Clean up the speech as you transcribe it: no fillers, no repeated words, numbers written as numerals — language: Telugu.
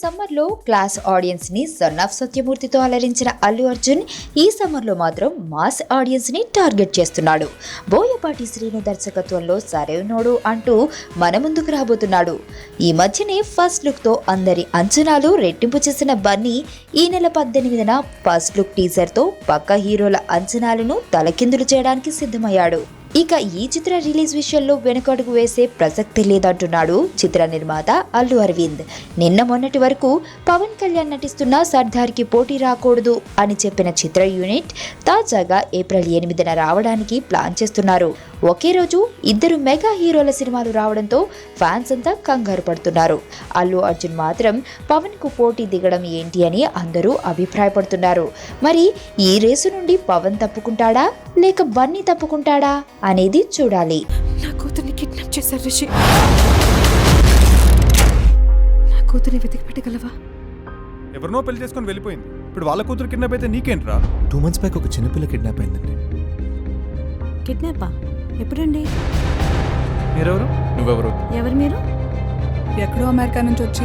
సమ్మర్లో క్లాస్ ఆడియన్స్ ని సన్ ఆఫ్ సత్యమూర్తితో అలరించిన అల్లు అర్జున్ ఈ సమ్మర్లో మాత్రం మాస్ ఆడియన్స్ ని టార్గెట్ చేస్తున్నాడు. బోయపాటి శ్రీను దర్శకత్వంలో సరైనోడు అంటూ మన ముందుకు రాబోతున్నాడు. ఈ మధ్యనే ఫస్ట్ లుక్ తో అందరి అంచనాలు రెట్టింపు చేసిన బన్నీ ఈ నెల 18న ఫస్ట్ లుక్ టీజర్ తో పక్క హీరోల అంచనాలను తలకిందులు చేయడానికి సిద్ధమయ్యాడు. ఇక ఈ చిత్ర రిలీజ్ విషయంలో వెనుకడుగు వేసే ప్రసక్తి లేదంటున్నాడు చిత్ర నిర్మాత అల్లు అరవింద్. నిన్న మొన్నటి వరకు పవన్ కళ్యాణ్ నటిస్తున్న సర్దార్కి పోటీ రాకూడదు అని చెప్పిన చిత్ర యూనిట్ తాజాగా ఏప్రిల్ 8న రావడానికి ప్లాన్ చేస్తున్నారు. ఒకే రోజు ఇద్దరు మెగా హీరోల సినిమాలు రావడంతో ఫ్యాన్స్ అంతా కంగారు పడుతున్నారు. అల్లు అర్జున్ మాత్రం పవన్ కు పోటీ దిగడం ఏంటి అని అందరూ అభిప్రాయపడుతున్నారు. మరి ఈ రేసు నుండి పవన్ తప్పుకుంటాడా లేక బన్నీ తప్పుకుంటాడా అనేది చూడాలి. నా కూతుర్ని కిడ్నాప్ చేశారు రిషి. నా కూతుర్ని వెతికి పెట్టగలవా? ఎవరినో పెళ్లి చేసుకొని వెళ్ళిపోయింది. ఇప్పుడు వాళ్ళ కూతురు కిడ్నాప్ అయితే నీకేంట్రా? 2 months బ్యాక్ ఒక చిన్నపిల్ల కిడ్నాప్ అయిందండి. కిడ్నాపా? ఎప్పుడండి? మీరెవరు? నువ్వెవరు? ఎవరు మీరు? ఎక్కడో అమెరికా నుంచి వచ్చి